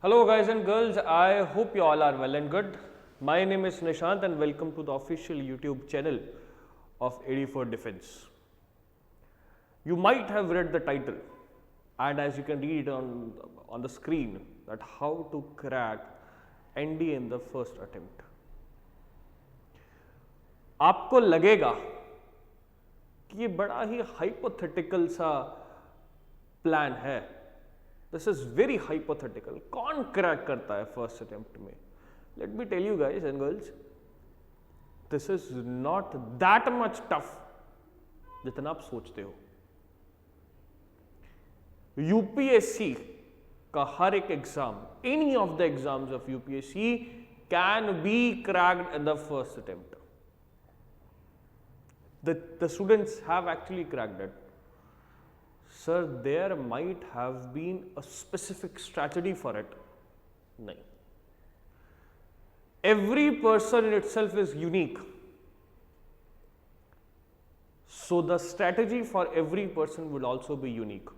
Hello guys and girls, I hope you all are well and good. My name is Nishant and welcome to the official YouTube channel of AD4 Defense. You might have read the title and as you can read on the screen that how to crack ND in the first attempt. आपको लगेगा कि ये बड़ा ही hypothetical सा plan है. This is very hypothetical. कौन crack करता है फर्स्ट अटेम्प्ट में? Let me tell you guys and girls, this is not that much tough जितना आप सोचते हो. यूपीएससी का हर एक exam, any of the exams of UPSC can be cracked in the first attempt. The students have actually cracked it. Sir, there might have been a specific strategy for it. No. Every person in itself is unique. So the strategy for every person will also be unique.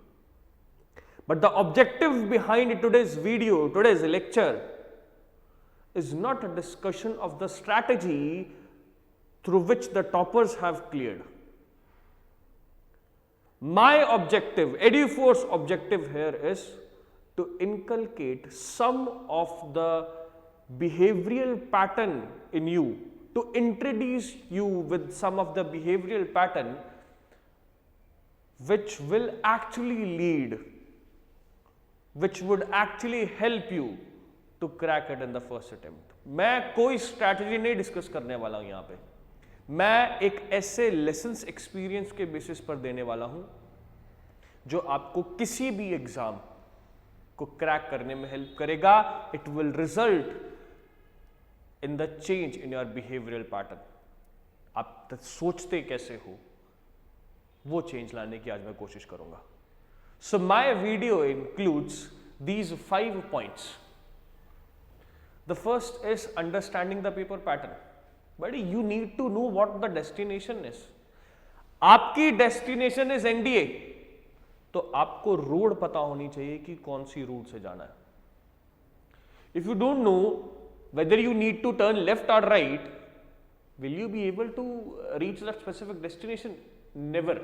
But the objective behind today's video, today's lecture, is not a discussion of the strategy through which the toppers have cleared. My objective, AD4's objective here is to inculcate some of the behavioral pattern in you, to introduce you with some of the behavioral pattern which will actually lead, which would actually help you to crack it in the first attempt. मैं कोई strategy नहीं discuss करने वाला हूं यहां पे. मैं एक ऐसे लेसन्स एक्सपीरियंस के बेसिस पर देने वाला हूं जो आपको किसी भी एग्जाम को क्रैक करने में हेल्प करेगा. It will result in the change in your behavioural pattern. आप सोचते कैसे हो वो चेंज लाने की आज मैं कोशिश करूंगा. So my video includes these 5 points. The first is understanding the paper pattern. But you need to know what the destination is. आपकी डेस्टिनेशन इज एनडीए, तो आपको रोड पता होनी चाहिए कि कौन सी रूट से जाना है. If you don't know whether you need to turn left और right, will you be able to reach that specific destination? Never.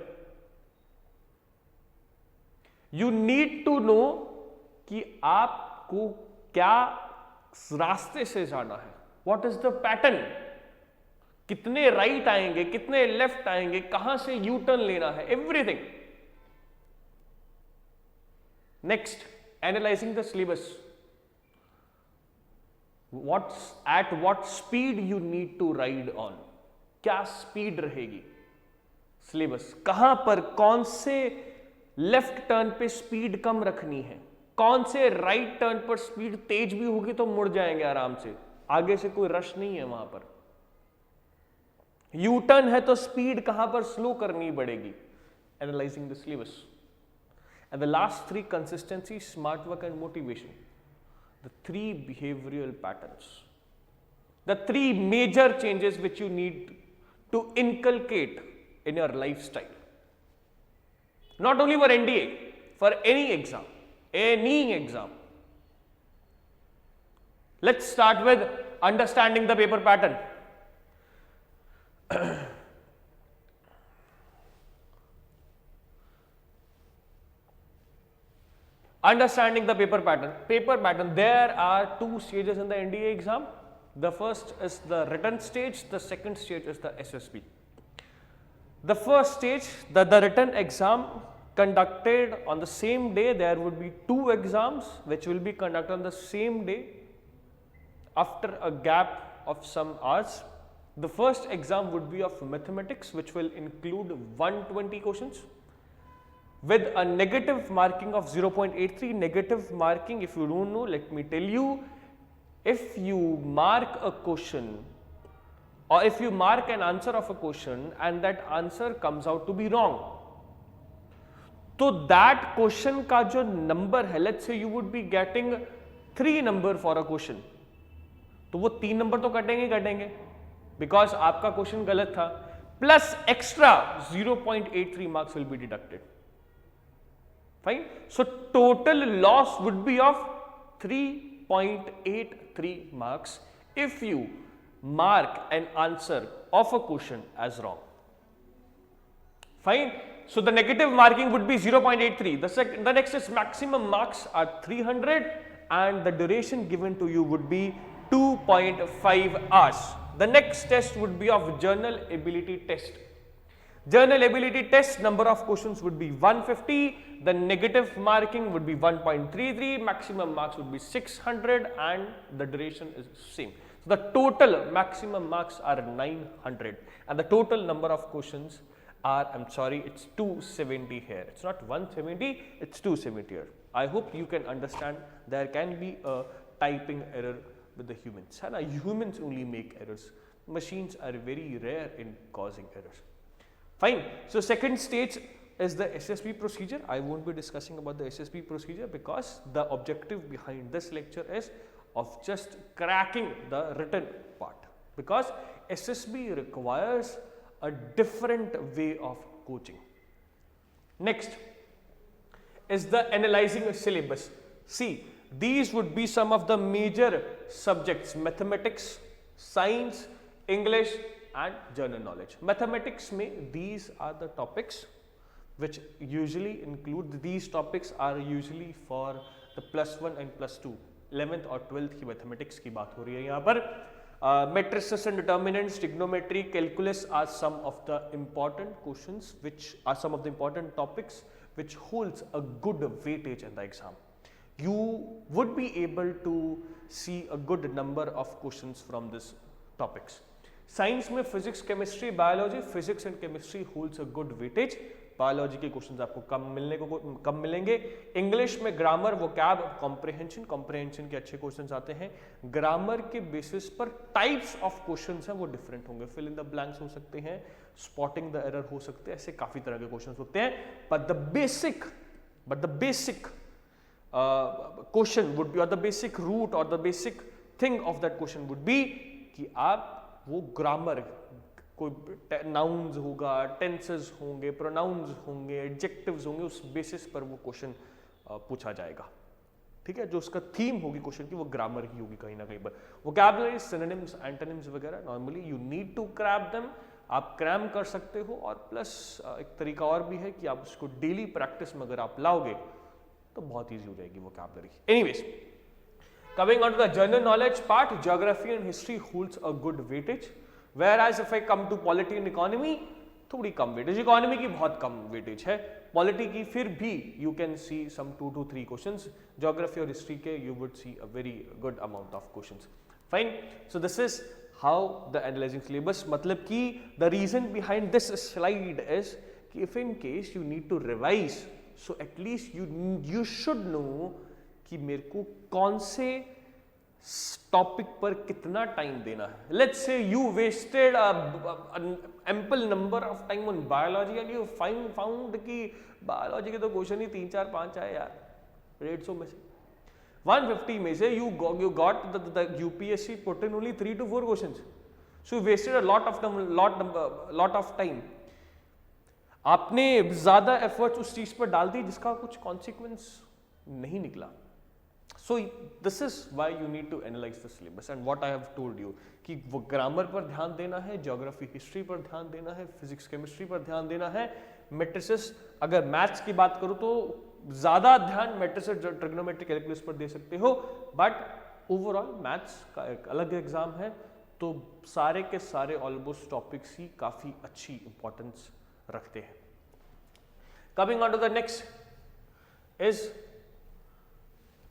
You need to know कि आपको क्या रास्ते से जाना है. What is the pattern? कितने राइट आएंगे, कितने लेफ्ट आएंगे, कहां से यू टर्न लेना है, everything. Next, analysing the syllabus. At what speed you need to ride on. क्या स्पीड रहेगी? सिलेबस कहां पर, कौन से लेफ्ट टर्न पे स्पीड कम रखनी है, कौन से राइट टर्न पर स्पीड तेज भी होगी तो मुड़ जाएंगे आराम से, आगे से कोई रश नहीं है वहां पर. यू टर्न है तो स्पीड कहां पर स्लो करनी पड़ेगी. Analysing the syllabus. And the last 3, consistency, smart work and motivation. The 3 behavioural patterns, the 3 major changes which you need to inculcate in your lifestyle. Not only for NDA, for any exam, any exam. Let's start with understanding the paper pattern. Understanding the paper pattern. Paper pattern. There are 2 stages in the NDA exam. The first is the written stage. The second stage is the SSB. The first stage, the written exam conducted on the same day. There would be 2 exams which will be conducted on the same day after a gap of some hours. The first exam would be of mathematics, which will include 120 questions with a negative marking of 0.83. Negative marking, if you don't know, let me tell you, if you mark a question or if you mark an answer of a question and that answer comes out to be wrong, तो that question का जो number है, let's say you would be getting 3 number for a question, तो वो 3 number तो कटेंगे because आपका question गलत था, plus extra 0.83 marks will be deducted. Fine. So total loss would be of 3.83 marks if you mark an answer of a question as wrong. Fine. So the negative marking would be 0.83. The next is maximum marks are 300 and the duration given to you would be 2.5 hours. The next test would be of journal ability test. Journal ability test, number of questions would be 150, the negative marking would be 1.33, maximum marks would be 600 and the duration is same. So the total maximum marks are 900 and the total number of questions are, I'm sorry, it's 270 here. It's not 170, it's 270 here. I hope you can understand there can be a typing error with the humans. And humans only make errors. Machines are very rare in causing errors. Fine. So second stage is the SSB procedure. I won't be discussing about the SSB procedure because the objective behind this lecture is of just cracking the written part, because SSB requires a different way of coaching. Next is the analyzing syllabus. See, these would be some of the major subjects: mathematics, science, English and general knowledge. Mathematics में these are the topics which usually include, these topics are usually for the +1 and +2, 11th और 12th की mathematics की बात हो रही है यहाँ पर. Matrices and determinants, trigonometry, calculus are some of the important questions, which are some of the important topics which holds a good weightage in the exam. You would be able to see a good number of questions from these topics. Science में physics, chemistry, biology, physics and chemistry holds a good weightage. Biology के questions आपको कम मिलेंगे. English में grammar, vocab, comprehension के अच्छे questions आते हैं. Grammar के बेसिस पर टाइप्स ऑफ क्वेश्चंस हैं वो डिफरेंट होंगे. फिल इन द ब्लैंक्स हो सकते हैं, स्पॉटिंग द एरर हो सकते हैं, ऐसे काफी तरह के क्वेश्चंस होते हैं. But the basic question would be, और द बेसिक रूट और the basic thing of that question would be कि आप वो ग्रामर, कोई नाउन्स होगा, टेंसेस होंगे, प्रोनाउंस होंगे, एडजेक्टिव्स होंगे, उस बेसिस पर वो क्वेश्चन पूछा जाएगा. ठीक है, जो उसका थीम होगी क्वेश्चन की वो ग्रामर ही होगी कहीं ना कहीं पर. वोकैबुलरी, सिनोनिम्स, एंटोनिम्स वगैरह normally you need to cram them. आप क्रैम कर सकते हो, और प्लस एक तरीका और भी है कि आप उसको डेली प्रैक्टिस में अगर आप लाओगे तो बहुत ईजी हो जाएगी vocabulary. Anyways, coming on to the general knowledge part, geography and history holds a good weightage. Whereas if I come to polity and economy, थोड़ी कम weightage. Economy की बहुत कम weightage है. Polity की फिर भी you can see some 2 to 3 questions. Geography और history के you would see a very good amount of questions. Fine. So this is how the analyzing syllabus. मतलब कि the reason behind this slide is कि if in case you need to revise, so at least you should know कि मेरे को कौन से topic पर कितना टाइम देना है. Let's say you wasted ample number of time on biology and you found कि बायोलॉजी के तो क्वेश्चन ही 3 4 5 आए यार 150 में से, 150 में से you got the UPSC put in only 3 to 4 questions. So you wasted a lot of time. आपने ज्यादा एफर्ट्स उस चीज पर डाल दी जिसका कुछ कॉन्सिक्वेंस नहीं निकला. So this is why you need to analyze the syllabus and what I have told you कि वो ग्रामर पर ध्यान देना है, ज्योग्राफी हिस्ट्री पर ध्यान देना है, फिजिक्स केमिस्ट्री पर ध्यान देना है. मैट्रिसेस, अगर मैथ्स की बात करूँ तो ज़्यादा ध्यान मैट्रिसेस, ट्रिग्नोमेट्रिक कैलकुलस पर दे सकते हो, बट ओवरऑल मैथ्स का एक अलग एग्जाम है, तो सारे के सारे ऑलमोस्ट टॉपिक्स ही काफ़ी अच्छी इंपॉर्टेंस रखते हैं. Coming on to the next is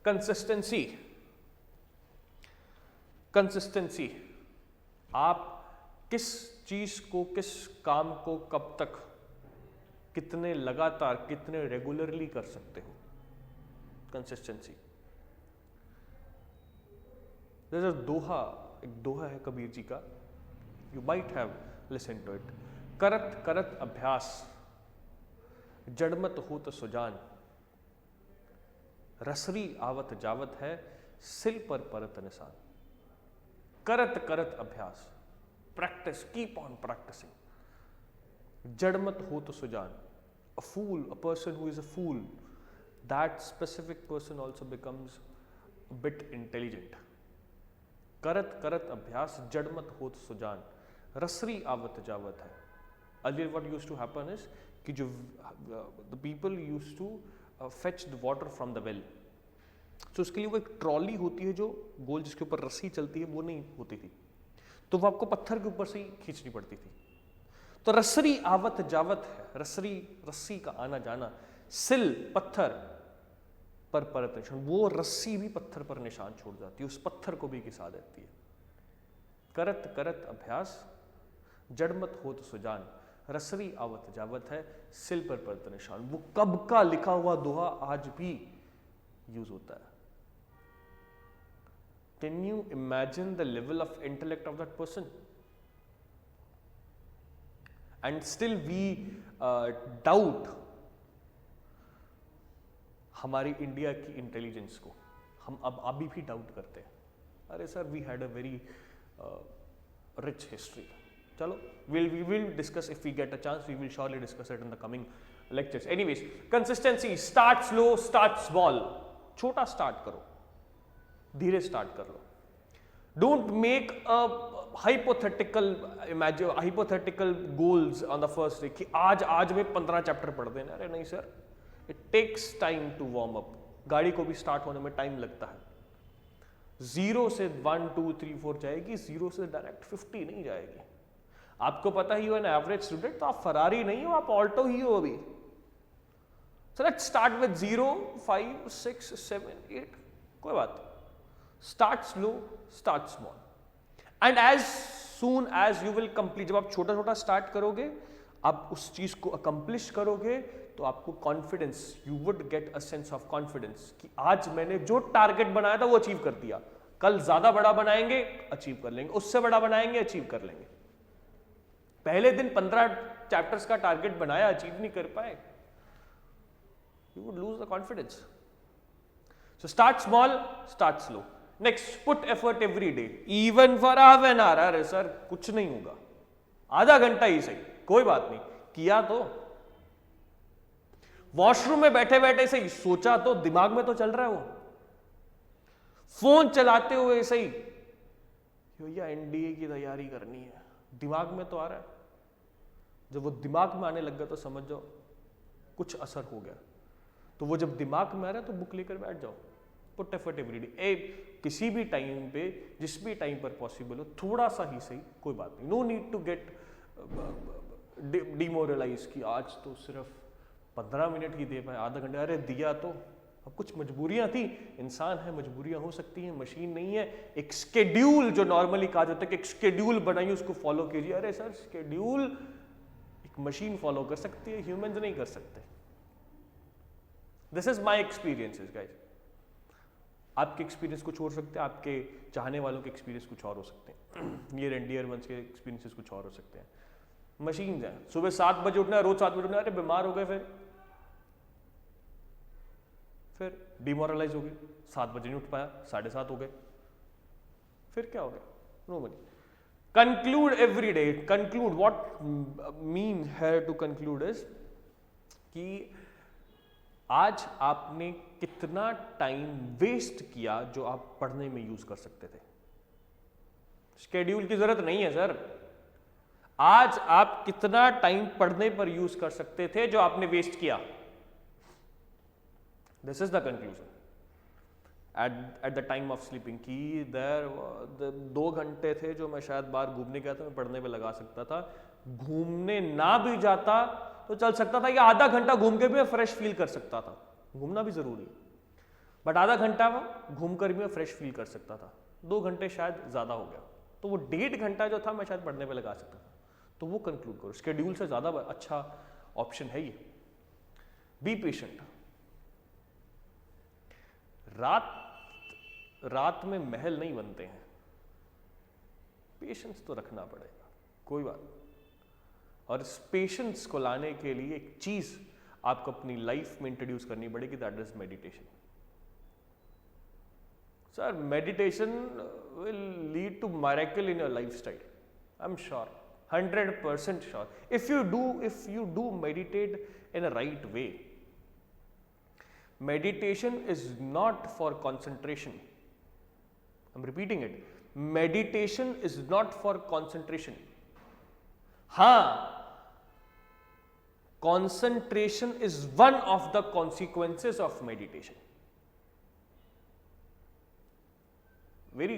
consistency. Consistency, आप किस चीज को, किस काम को कब तक, कितने लगातार, कितने रेगुलरली कर सकते हो. कंसिस्टेंसी. There's a दोहा, एक दोहा है कबीर जी का, you might have listen to it. करत करत अभ्यास, जड़मत होत सुजान, रसरी आवत जावत है, सिल पर परत निशान. करत करत अभ्यास, प्रैक्टिस, कीप ऑन प्रैक्टिसिंग. जड़मत हो तो Sujan. A fool, a person who is a fool, that specific person also becomes bit intelligent. करत करत अभ्यास जड़मत होत सुजान, रसरी आवत जावत है। Earlier what used to happen is कि जो the people used to fetch the water from the well, तो उसके लिए वो एक ट्रॉली होती है जो गोल, जिसके ऊपर रस्सी चलती है, वो नहीं होती थी, तो वो आपको पत्थर के ऊपर से ही खींचनी पड़ती थी। तो रसरी आवत जावत है, रसरी रस्सी का आना जाना, सिल पत्थर पर परत निशान, वो रस्सी भी पत्थर पर निशान छोड़ जाती है, उस पत्थर को भी घिसा देती है। करत करत अभ्यास जड़मत होत सुजान, रसरी आवत जावत है, सिल पर परत निशान। वो कब का लिखा हुआ दोहा आज भी यूज होता है। Can you imagine the level of intellect of that person? And still we doubt हमारी इंडिया की इंटेलिजेंस को। हम अब अभी भी डाउट करते हैं। अरे sir, we had a very rich history. चलो, we will discuss if we get a chance. We will surely discuss it in the coming lectures. Anyways, consistency, start slow, start small. छोटा start करो, धीरे start कर लो। Don't make a hypothetical goals on the first day कि आज में 15 chapter पढ़ देना। अरे नहीं sir, it takes time to warm up. गाड़ी को भी स्टार्ट होने में टाइम लगता है। 0 से 1 2 3 4 जाएगी, 0 से डायरेक्ट 50 नहीं जाएगी। आपको पता ही हो एन एवरेज स्टूडेंट, तो आप फरारी नहीं हो, आप ऑल्टो ही हो अभी। सो लेट्स स्टार्ट विद 0 5 6 7 8, कोई बात नहीं। Start slow, start small, and as soon as you will complete, जब आप छोटा छोटा स्टार्ट करोगे, आप उस चीज को अकम्प्लिश करोगे, तो आपको confidence, you would get a sense of confidence कि आज मैंने जो टारगेट बनाया था वो अचीव कर दिया, कल ज्यादा बड़ा बनाएंगे, अचीव कर लेंगे, उससे बड़ा बनाएंगे, अचीव कर लेंगे। पहले दिन 15 चैप्टर्स का टारगेट बनाया, अचीव नहीं कर पाए, you would lose the confidence. So start small, start slow. Next, put effort every day, even for half an hour. अरे सर, कुछ नहीं होगा, आधा घंटा ही सही, कोई बात नहीं, किया तो। वॉशरूम में बैठे बैठे सही, सोचा तो, दिमाग में तो चल रहा है वो। फोन चलाते हुए सही, भैया एनडीए की तैयारी करनी है, दिमाग में तो आ रहा है। जब वो दिमाग में आने लग गया तो समझ जाओ कुछ असर हो गया। तो वो जब दिमाग में आ रहा है तो बुक लेकर बैठ जाओ। पुट एफर्ट एवरी डे, किसी भी टाइम पे, जिस भी टाइम पर पॉसिबल हो, थोड़ा सा ही सही, कोई बात नहीं। No need to get demoralise कि आज तो सिर्फ 15 मिनट ही दे पाए, आधा घंटा, अरे दिया तो। अब कुछ मजबूरियां थी, इंसान है, मजबूरियां हो सकती हैं, मशीन नहीं है। एक स्केड्यूल, जो नॉर्मली कहा जाता है कि एक स्केड्यूल बनाइए, उसको फॉलो कीजिए। अरे सर, स्केड्यूल एक मशीन फॉलो कर सकती है, ह्यूमंस नहीं कर सकते। This is my experiences guys. आपके एक्सपीरियंस कुछ और सकते हैं, आपके चाहने वालों के एक्सपीरियंस कुछ और हो सकते हैं, ये एंडियर वंस के एक्सपीरियंसेस कुछ और हो सकते हैं। मशीन है, सुबह 7 बजे उठना है, रोज 7 बजे उठना है, अरे बीमार हो गए, फिर डिमोरलाइज हो गए, 7 बजे नहीं उठ पाया, 7:30 हो गए, फिर क्या हो गया? No money. Conclude every day. Conclude, what mean है टू कंक्लूड इज कि आज आपने कितना टाइम वेस्ट किया जो आप पढ़ने में यूज कर सकते थे। शेड्यूल की जरूरत नहीं है सर। आज आप कितना टाइम पढ़ने पर यूज कर सकते थे जो आपने वेस्ट किया। This is the conclusion at the time of sleeping कि देयर 2 घंटे थे जो मैं शायद बाहर घूमने गया था, मैं पढ़ने में लगा सकता था। घूमने ना भी जाता तो चल सकता था, या आधा घंटा घूम के भी मैं फ्रेश फील कर सकता था। घूमना भी जरूरी है, बट आधा घंटा घूम कर भी मैं फ्रेश फील कर सकता था। 2 घंटे शायद ज्यादा हो गया, तो वो 1.5 घंटा जो था मैं शायद पढ़ने में लगा सकता था। तो वो कंक्लूड करो, शेड्यूल से ज्यादा अच्छा ऑप्शन है ये। Be patient. रात में महल नहीं बनते हैं, पेशेंस तो रखना पड़ेगा, कोई बात नहीं। और इस पेशेंस को लाने के लिए एक चीज आपको अपनी लाइफ में इंट्रोड्यूस करनी पड़ेगी, that is meditation. Sir, meditation will lead to miracle in your lifestyle, I am sure, 100% sure. If you do meditate in a right way. Meditation is not for concentration. I'm repeating it. Meditation is not for concentration. हाँ, concentration is one of the consequences of meditation. Very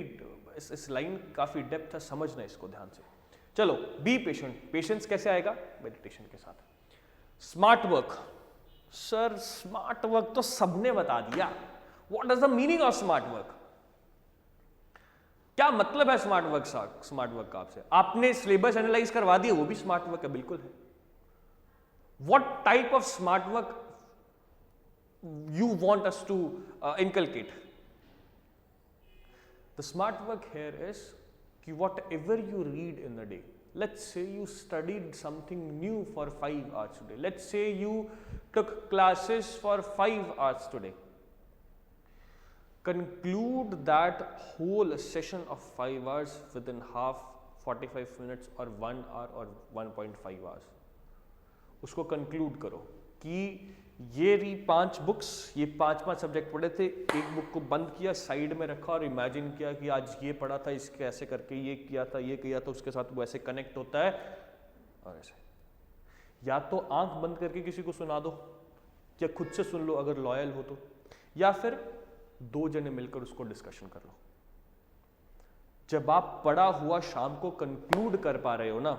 इस line काफी depth है, समझना इसको ध्यान से. चलो, be patient. Patience कैसे आएगा? मेडिटेशन के साथ. Smart work. Sir smart work तो सबने बता दिया. What is the meaning of smart work? क्या मतलब है स्मार्ट वर्क का? आपसे आपने सिलेबस एनालाइज करवा दिया, वो भी स्मार्ट वर्क है, बिल्कुल है. What type of smart work you want us to inculcate? The smart work here is whatever you read in the day. Let's say you studied something new for 5 hours today. Let's say you took classes for 5 hours today. Conclude that whole session of 5 hours within half, 45 minutes or 1 hour or 1.5 hours. उसको conclude करो कि ये 5 books, ये 5 subject पढ़े थे, एक book को बंद किया, साइड में रखा और इमेजिन किया कि आज ये पढ़ा था, इसके ऐसे करके ये किया था, उसके साथ वो ऐसे कनेक्ट होता है. और ऐसे या तो आंख बंद करके किसी को सुना दो, या खुद से सुन लो अगर लॉयल हो तो, या फिर 2 जने मिलकर उसको डिस्कशन कर लो. जब आप पढ़ा हुआ शाम को कंक्लूड कर पा रहे हो ना,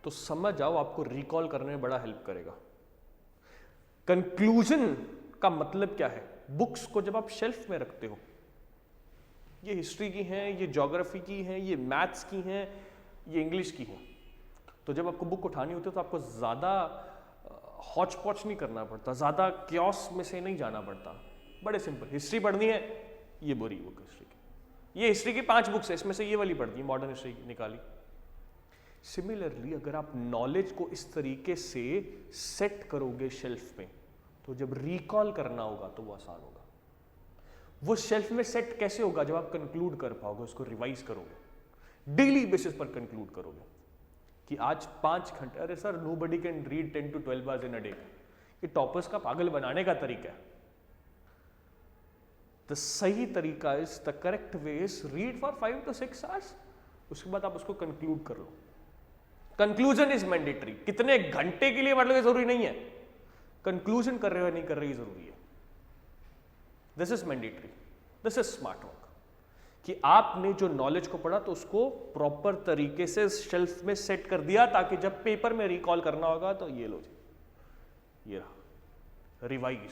तो समझ जाओ आपको रिकॉल करने में बड़ा हेल्प करेगा. कंक्लूजन का मतलब क्या है? बुक्स को जब आप शेल्फ में रखते हो, ये हिस्ट्री की हैं, ये ज्योग्राफी की हैं, ये मैथ्स की हैं, ये इंग्लिश की हैं, तो जब आपको बुक उठानी होती है तो आपको ज़्यादा हॉच पॉच नहीं करना पड़ता, ज़्यादा क्योस में से नहीं जाना पड़ता. बड़े सिंपल. हिस्ट्री पढ़नी है, ये बोरी बुक हिस्ट्री की, ये हिस्ट्री की 5 बुक्स है, इसमें से ये वाली पढ़नी है, मॉडर्न हिस्ट्री निकाली. सिमिलरली अगर आप नॉलेज को इस तरीके से सेट करोगे शेल्फ में, तो जब रिकॉल करना होगा तो वो आसान होगा. वो शेल्फ में सेट कैसे होगा? जब आप कंक्लूड कर पाओगे, उसको रिवाइज करोगे, डेली बेसिस पर कंक्लूड करोगे कि आज 5 घंटे. अरे sir, nobody can read 10 to 12 hours in a day. ये टॉपर्स का पागल बनाने का तरीका है. द सही तरीका is, the correct way is read for 5 to 6 hours. उसके बाद आप उसको कंक्लूड कर लो. Conclusion is mandatory. कितने घंटे के लिए पढ़ लो जरूरी नहीं है, कंक्लूजन कर रहे हो नहीं कर रहे जरूरी है. This is mandatory. This is smart work. कि आपने जो नॉलेज को पढ़ा तो उसको प्रॉपर तरीके से शेल्फ में सेट कर दिया, ताकि जब पेपर में रिकॉल करना होगा तो ये लो जी, ये रहा, revise.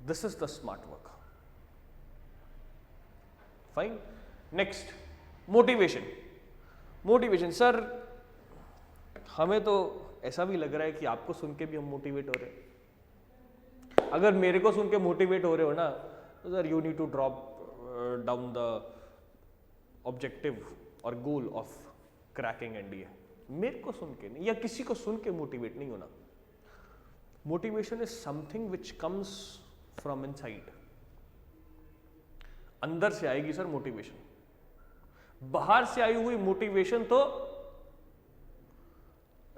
This is the smart work. Fine. Next, motivation. Motivation. Sir हमें तो ऐसा भी लग रहा है कि आपको सुन के भी हम मोटिवेट हो रहे हैं. अगर मेरे को सुन के मोटिवेट हो रहे हो ना, तो sir you need to drop down the objective और गोल ऑफ क्रैकिंग एनडीए. मेरे को सुन के नहीं, या किसी को सुन के मोटिवेट नहीं होना. Motivation is something which comes from inside. अंदर से आएगी सर मोटिवेशन. बाहर से आई हुई मोटिवेशन तो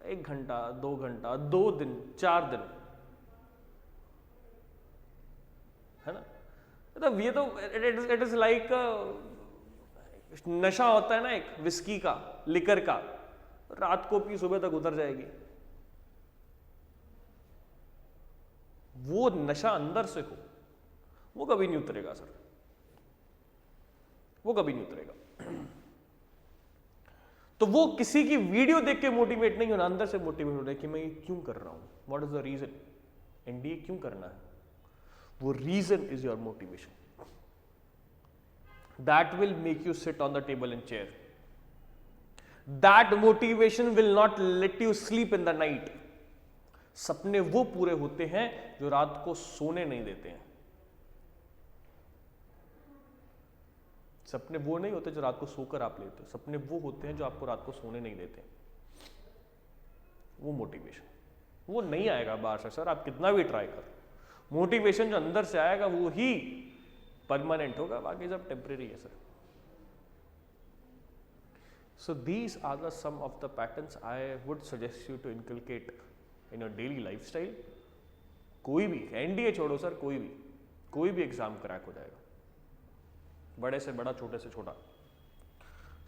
1 घंटा, 2 घंटा, 2 दिन, 4 दिन, है ना. मतलब ये तो इट इज लाइक नशा होता है ना, एक विस्की का, लिकर का, रात को पी सुबह तक उतर जाएगी. वो नशा अंदर से हो, वो कभी नहीं उतरेगा सर, वो कभी नहीं उतरेगा. तो वो किसी की वीडियो देख के मोटिवेट नहीं होना, अंदर से मोटिवेट होना है कि मैं ये क्यों कर रहा हूं, what is the reason, NDA क्यों करना है. वो reason is your motivation. That will make you sit on the table and chair. That motivation will not let you sleep in the night. सपने वो पूरे होते हैं जो रात को सोने नहीं देते हैं. सपने वो नहीं होते जो रात को सोकर आप लेते हो, सपने वो होते हैं जो आपको रात को सोने नहीं देते. वो मोटिवेशन, वो नहीं आएगा बाहर से सर, आप कितना भी ट्राई करो. मोटिवेशन जो अंदर से आएगा वो ही परमानेंट होगा, बाकी सब टेम्परेरी है sir. So these are the some of the patterns I would suggest you to inculcate in your daily lifestyle. कोई भी, एनडीए छोड़ो सर, कोई भी कोई भी एग्जाम क्रैक हो जाएगा, बड़े से बड़ा, छोटे से छोटा।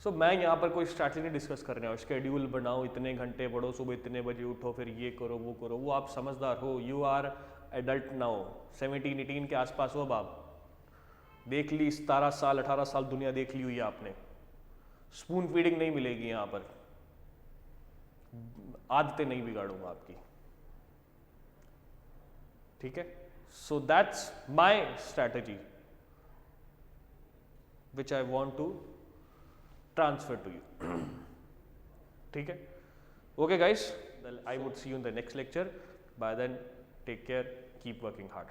सो मैं यहाँ पर कोई स्ट्रैटेजी नहीं डिस्कस कर रहा हूँ, शेड्यूल बनाओ, इतने घंटे पढ़ो, सुबह इतने बजे उठो, फिर ये करो वो करो, वो आप समझदार हो, यू आर एडल्ट नाउ, 17-18 के आसपास हो अब आप, देख ली 17 साल 18 साल दुनिया देख ली हुई है आपने, स्पून फीडिंग नहीं मिलेगी यहाँ पर, आदतें नहीं बिगाड़ूंगा आपकी, ठीक है। So that's my strategy which I want to transfer to you. ठीक है, okay guys, I would see you in the next lecture. By then, take care, keep working hard.